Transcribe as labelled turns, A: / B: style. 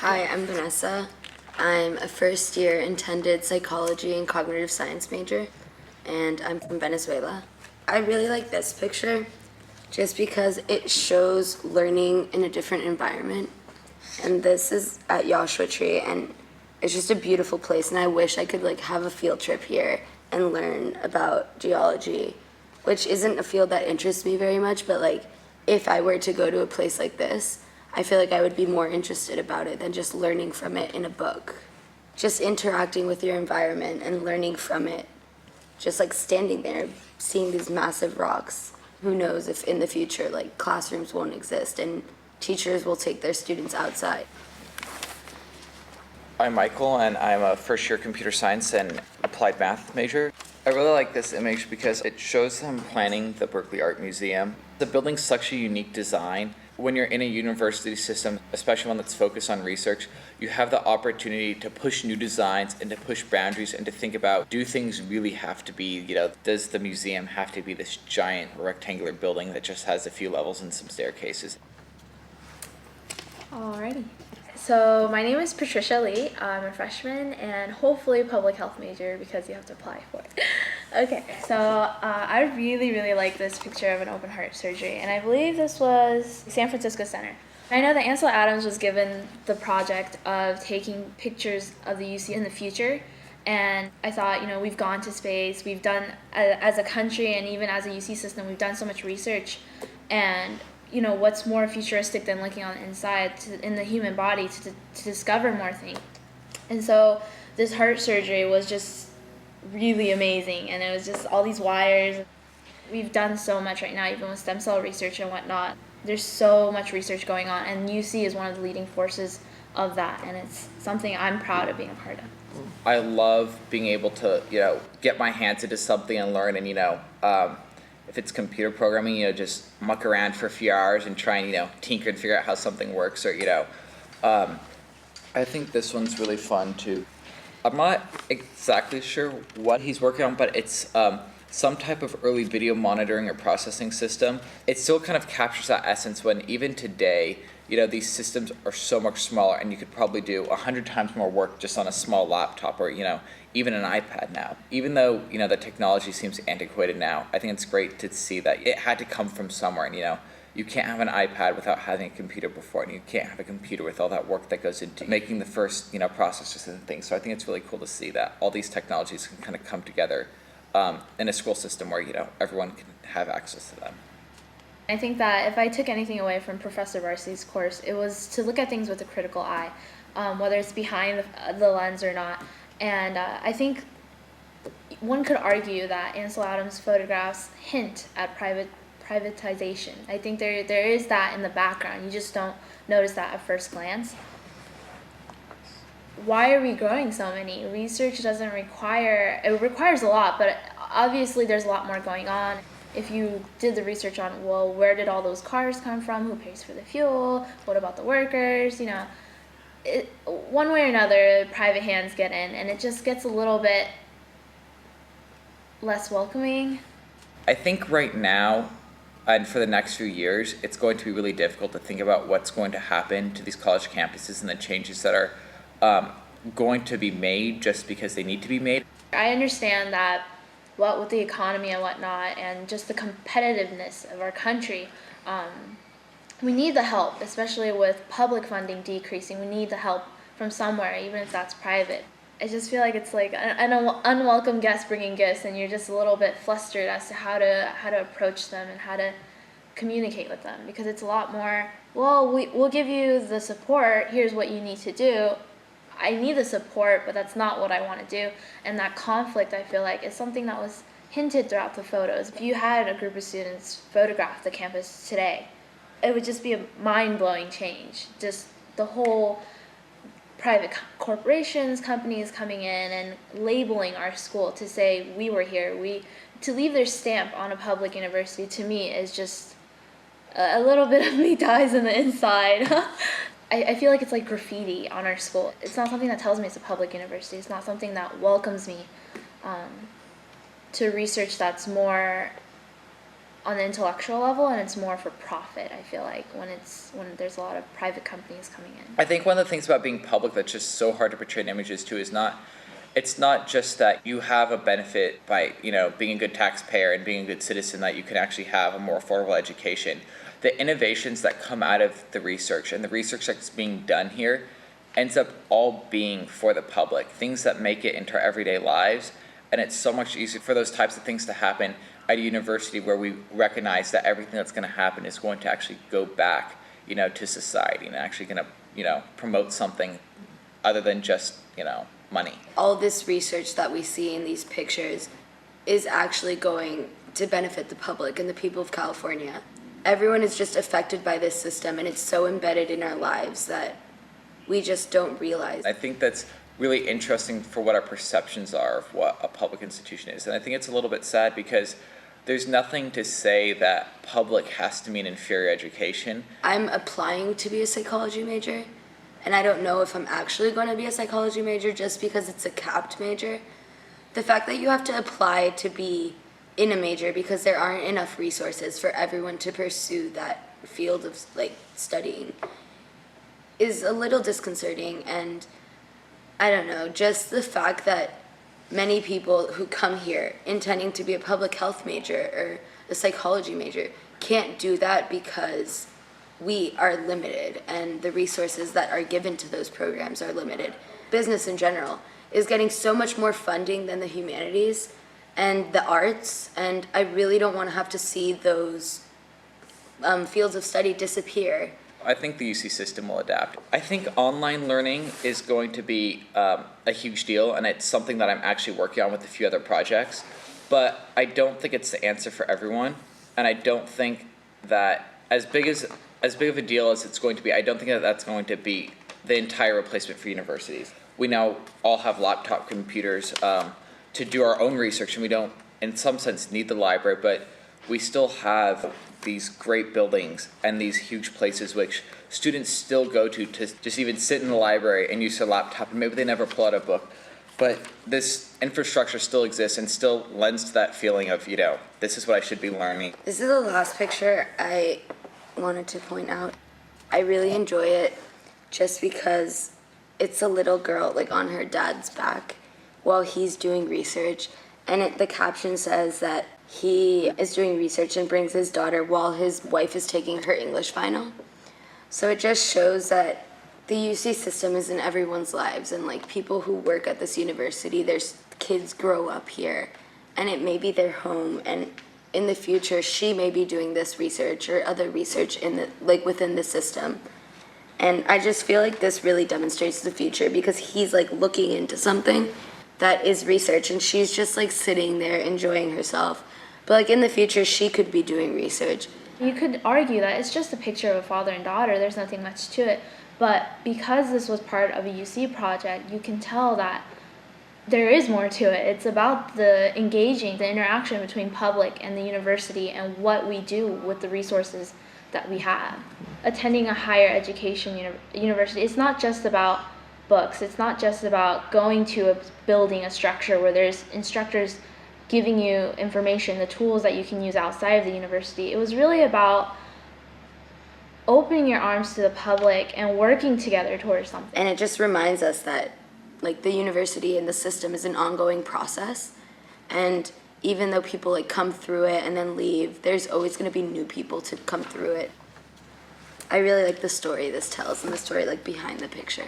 A: Hi, I'm Vanessa. I'm a first year intended psychology and cognitive science major, and I'm from Venezuela. I really like this picture just because it shows learning in a different environment. And this is at Joshua Tree, and it's just a beautiful place, and I wish I could have a field trip here and learn about geology, which isn't a field that interests me very much, but if I were to go to a place like this, I feel like I would be more interested about it than just learning from it in a book. Just interacting with your environment and learning from it, just standing there, seeing these massive rocks. Who knows if in the future, classrooms won't exist and teachers will take their students outside.
B: I'm Michael, and I'm a first-year computer science and applied math major. I really like this image because it shows them planning the Berkeley Art Museum. The building's such a unique design. When you're in a university system, especially one that's focused on research, you have the opportunity to push new designs and to push boundaries and to think about, do things really have to be, does the museum have to be this giant rectangular building that just has a few levels and some staircases?
C: Alrighty. So my name is Patricia Lee. I'm a freshman and hopefully a public health major because you have to apply for it. Okay, so I really like this picture of an open heart surgery, and I believe this was San Francisco Center. I know that Ansel Adams was given the project of taking pictures of the UC in the future, and I thought, we've gone to space, we've done, as a country and even as a UC system, we've done so much research, and what's more futuristic than looking on the inside in the human body to discover more things. And so this heart surgery was just really amazing, and it was just all these wires. We've done so much right now, even with stem cell research and whatnot. There's so much research going on, and UC is one of the leading forces of that, and it's something I'm proud of being a part of.
B: I love being able to, get my hands into something and learn, and, if it's computer programming, just muck around for a few hours and try and, tinker and figure out how something works, or, I think this one's really fun too. I'm not exactly sure what he's working on, but it's some type of early video monitoring or processing system. It still kind of captures that essence when even today, these systems are so much smaller, and you could probably do 100 times more work just on a small laptop or, even an iPad now. Even though, the technology seems antiquated now, I think it's great to see that it had to come from somewhere, and, you can't have an iPad without having a computer before, and you can't have a computer with all that work that goes into making the first, processors and things. So I think it's really cool to see that all these technologies can kind of come together in a school system where, everyone can have access to them.
C: I think that if I took anything away from Professor Varsi's course, it was to look at things with a critical eye, whether it's behind the lens or not. And I think one could argue that Ansel Adams' photographs hint at privatization. I think there is that in the background. You just don't notice that at first glance. Why are we growing so many? Research it requires a lot, but obviously there's a lot more going on. If you did the research on, well, where did all those cars come from? Who pays for the fuel? What about the workers? One way or another, private hands get in, and it just gets a little bit less welcoming.
B: I think right now, and for the next few years, it's going to be really difficult to think about what's going to happen to these college campuses and the changes that are going to be made just because they need to be made.
C: I understand that with the economy and whatnot, and just the competitiveness of our country, we need the help, especially with public funding decreasing. We need the help from somewhere, even if that's private. I just feel like it's like an unwelcome guest bringing gifts, and you're just a little bit flustered as to how to approach them and how to communicate with them, because it's a lot more, well, we'll give you the support, here's what you need to do. I need the support, but that's not what I want to do. And that conflict, I feel like, is something that was hinted throughout the photos. If you had a group of students photograph the campus today, it would just be a mind-blowing change. Just the whole private corporations, companies coming in and labeling our school to say we were here. To leave their stamp on a public university, to me, is just a little bit of me dies in the inside. I feel like it's like graffiti on our school. It's not something that tells me it's a public university. It's not something that welcomes me to research that's more on the intellectual level, and it's more for profit. I feel like when there's a lot of private companies coming in.
B: I think one of the things about being public that's just so hard to portray in images too is it's not just that you have a benefit by, being a good taxpayer and being a good citizen, that you can actually have a more affordable education. The innovations that come out of the research and the research that's being done here ends up all being for the public, things that make it into our everyday lives. And it's so much easier for those types of things to happen at a university where we recognize that everything that's going to happen is going to actually go back, to society and actually going to, promote something other than just, money.
A: All this research that we see in these pictures is actually going to benefit the public and the people of California. Everyone is just affected by this system, and it's so embedded in our lives that we just don't realize.
B: I think that's really interesting for what our perceptions are of what a public institution is. And I think it's a little bit sad because there's nothing to say that public has to mean inferior education.
A: I'm applying to be a psychology major, and I don't know if I'm actually going to be a psychology major just because it's a capped major. The fact that you have to apply to be in a major because there aren't enough resources for everyone to pursue that field of studying is a little disconcerting. And I don't know, just the fact that many people who come here intending to be a public health major or a psychology major can't do that because we are limited and the resources that are given to those programs are limited. Business in general is getting so much more funding than the humanities and the arts, and I really don't want to have to see those fields of study disappear.
B: I think the UC system will adapt. I think online learning is going to be a huge deal, and it's something that I'm actually working on with a few other projects, but I don't think it's the answer for everyone, and I don't think that as big of a deal as it's going to be, I don't think that that's going to be the entire replacement for universities. We now all have laptop computers to do our own research, and we don't, in some sense, need the library, but we still have these great buildings and these huge places which students still go to just even sit in the library and use their laptop, and maybe they never pull out a book. But this infrastructure still exists and still lends to that feeling of, this is what I should be learning.
A: This is the last picture I wanted to point out. I really enjoy it just because it's a little girl on her dad's back while he's doing research, and the caption says that he is doing research and brings his daughter while his wife is taking her English final. So it just shows that the UC system is in everyone's lives, and people who work at this university, their kids grow up here and it may be their home, and in the future she may be doing this research or other research in the within the system. And I just feel like this really demonstrates the future because he's looking into something that is research, and she's just sitting there enjoying herself. But in the future, she could be doing research.
C: You could argue that it's just a picture of a father and daughter. There's nothing much to it. But because this was part of a UC project, you can tell that there is more to it. It's about the interaction between public and the university and what we do with the resources that we have. Attending a higher education university, it's not just about books. It's not just about going to a building, a structure where there's instructors giving you information, the tools that you can use outside of the university. It was really about opening your arms to the public and working together towards something.
A: And it just reminds us that the university and the system is an ongoing process, and even though people come through it and then leave, there's always going to be new people to come through it. I really like the story this tells and the story behind the picture.